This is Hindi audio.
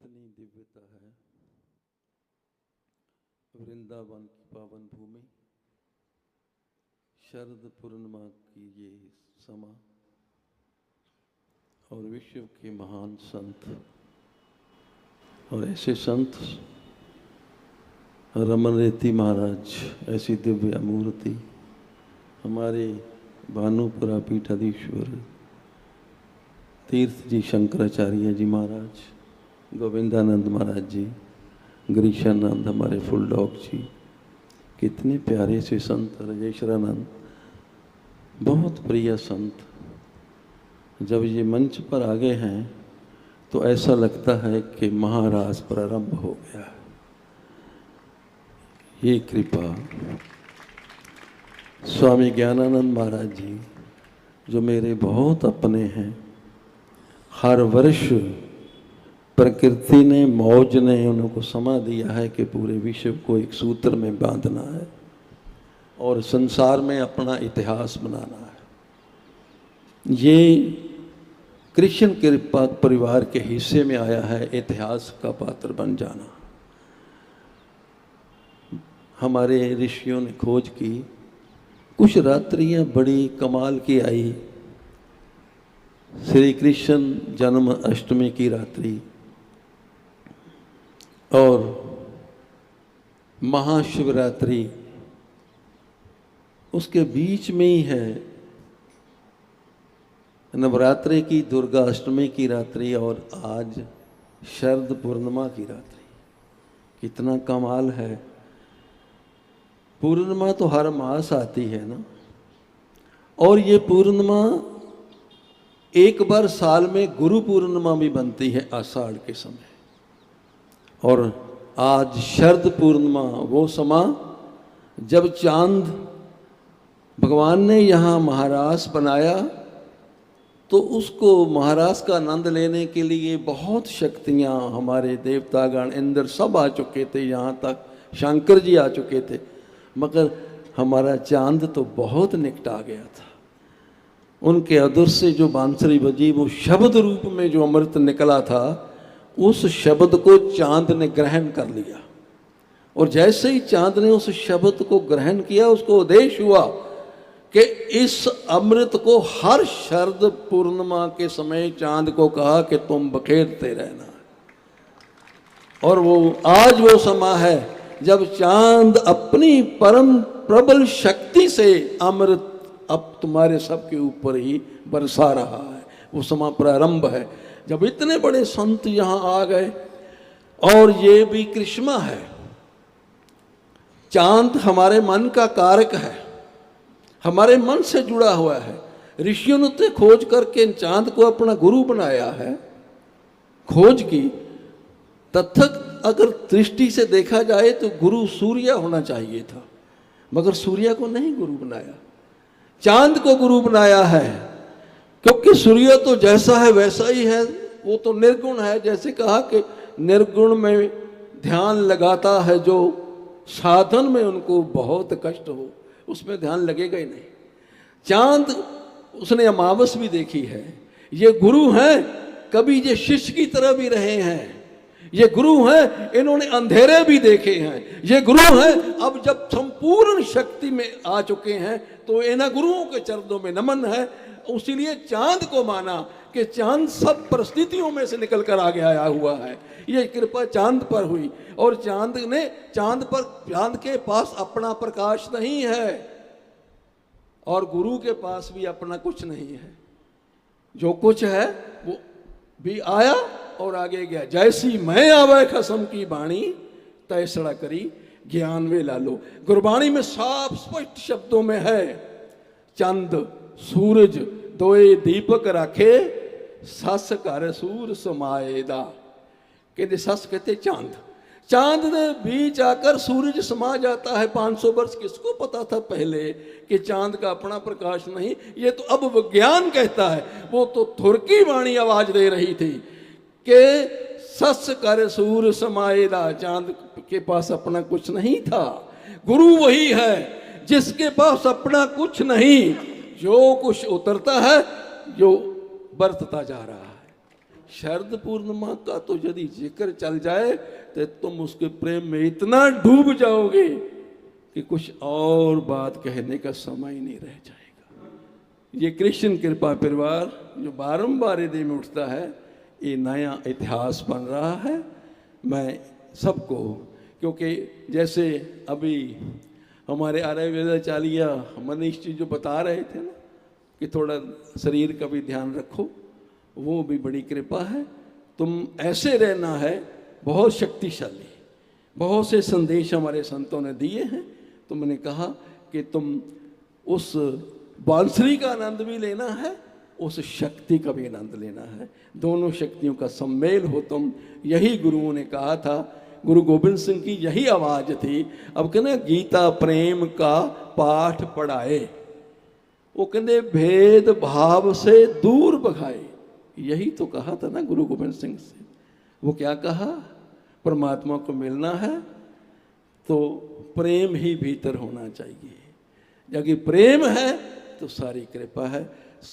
कितनी दिव्यता है। वृंदावन की पावन भूमि, शरद पूर्णिमा की ये समा और विश्व के महान संत और ऐसे संत रमन रेती महाराज, ऐसी दिव्य मूर्ति हमारे भानुपुरा पीठाधीश्वर तीर्थ जी शंकराचार्य जी महाराज, गोविंदानंद महाराज जी, गिरीशानंद हमारे फुल डॉग जी, कितने प्यारे से संत राजेश्वरानंद, बहुत प्रिय संत। जब ये मंच पर आ गए हैं तो ऐसा लगता है कि महाराज प्रारंभ हो गया। ये कृपा स्वामी ज्ञानानंद महाराज जी, जो मेरे बहुत अपने हैं, हर वर्ष प्रकृति ने, मौज ने उनको समा दिया है कि पूरे विश्व को एक सूत्र में बांधना है और संसार में अपना इतिहास बनाना है। ये कृष्ण कृपा परिवार के हिस्से में आया है इतिहास का पात्र बन जाना। हमारे ऋषियों ने खोज की, कुछ रात्रियां बड़ी कमाल की आई। श्री कृष्ण जन्म अष्टमी की रात्रि और महाशिवरात्रि उसके बीच में ही है। नवरात्रि की दुर्गा अष्टमी की रात्रि और आज शरद पूर्णिमा की रात्रि, कितना कमाल है। पूर्णिमा तो हर मास आती है ना, और ये पूर्णिमा एक बार साल में गुरु पूर्णिमा भी बनती है आषाढ़ के समय, और आज शरद पूर्णिमा वो समा जब चांद भगवान ने यहाँ महारास बनाया, तो उसको महारास का आनंद लेने के लिए बहुत शक्तियाँ, हमारे देवतागण इंद्र सब आ चुके थे, यहाँ तक शंकर जी आ चुके थे, मगर हमारा चांद तो बहुत निकटा गया था। उनके अधर से जो बांसुरी बजी, वो शब्द रूप में जो अमृत निकला था, उस शब्द को चांद ने ग्रहण कर लिया। और जैसे ही चांद ने उस शब्द को ग्रहण किया, उसको उद्देश्य हुआ कि इस अमृत को हर शरद पूर्णिमा के समय चांद को कहा कि तुम बखेरते रहना। और वो आज वो समा है जब चांद अपनी परम प्रबल शक्ति से अमृत अब तुम्हारे सबके ऊपर ही बरसा रहा है। वो समा प्रारंभ है जब इतने बड़े संत यहाँ आ गए। और ये भी कृष्णा है। चांद हमारे मन का कारक है, हमारे मन से जुड़ा हुआ है। ऋषियों ने तो खोज करके चांद को अपना गुरु बनाया है, खोज की। तथक अगर दृष्टि से देखा जाए तो गुरु सूर्य होना चाहिए था, मगर सूर्य को नहीं गुरु बनाया, चांद को गुरु बनाया है। क्योंकि सूर्य तो जैसा है वैसा ही है, वो तो निर्गुण है। जैसे कहा कि निर्गुण में ध्यान लगाता है जो साधन में उनको बहुत कष्ट हो, उसमें ध्यान लगेगा ही नहीं। चांद उसने अमावस भी देखी है। ये गुरु हैं, कभी ये शिष्य की तरह भी रहे हैं। ये गुरु हैं, इन्होंने अंधेरे भी देखे हैं। ये गुरु हैं, अब जब संपूर्ण शक्ति में आ चुके हैं तो इन गुरुओं के चरणों में नमन है। उसीलिए चांद को माना कि चांद सब परिस्थितियों में से निकल कर आगे आया हुआ है। ये कृपा चांद पर हुई, और चांद के पास अपना प्रकाश नहीं है, और गुरु के पास भी अपना कुछ नहीं है। जो कुछ है वो भी आया और आगे गया। जैसी मैं आवे खसम की बाणी, तैसड़ा करी ज्ञान वे लालो। गुरबाणी में साफ स्पष्ट शब्दों में है, चंद सूरज दोए दीपक राखे, सस कर सूर समाएदा। कहते सस कहते चांद, चांद ने बीच आकर सूरज समा जाता है। 500 वर्ष किसको पता था पहले कि चांद का अपना प्रकाश नहीं। ये तो अब विज्ञान कहता है। वो तो थुरकी वाणी आवाज दे रही थी कि सस कर सूर समाएदा। चांद के पास अपना कुछ नहीं था। गुरु वही है जिसके पास अपना कुछ नहीं, जो कुछ उतरता है, जो बरतता जा रहा है। शरद पूर्णिमा का तो यदि जिक्र चल जाए तो तुम उसके प्रेम में इतना डूब जाओगे कि कुछ और बात कहने का समय ही नहीं रह जाएगा। ये कृष्ण कृपा परिवार जो बारंबार हृदय में उठता है, ये नया इतिहास बन रहा है। मैं सबको, क्योंकि जैसे अभी हमारे आर्य वेदाचार्य मनीष जी जो बता रहे थे ना कि थोड़ा शरीर का भी ध्यान रखो, वो भी बड़ी कृपा है। तुम ऐसे रहना है, बहुत शक्तिशाली, बहुत से संदेश हमारे संतों ने दिए हैं। तो मैंने कहा कि तुम उस बांसुरी का आनंद भी लेना है, उस शक्ति का भी आनंद लेना है, दोनों शक्तियों का सम्मेल हो तुम। यही गुरुओं ने कहा था, गुरु गोविंद सिंह की यही आवाज थी। अब कहना गीता प्रेम का पाठ पढ़ाए, वो कहते भेद भाव से दूर भगाए। यही तो कहा था ना गुरु गोविंद सिंह से। वो क्या कहा, परमात्मा को मिलना है तो प्रेम ही भीतर होना चाहिए। यदि प्रेम है तो सारी कृपा है।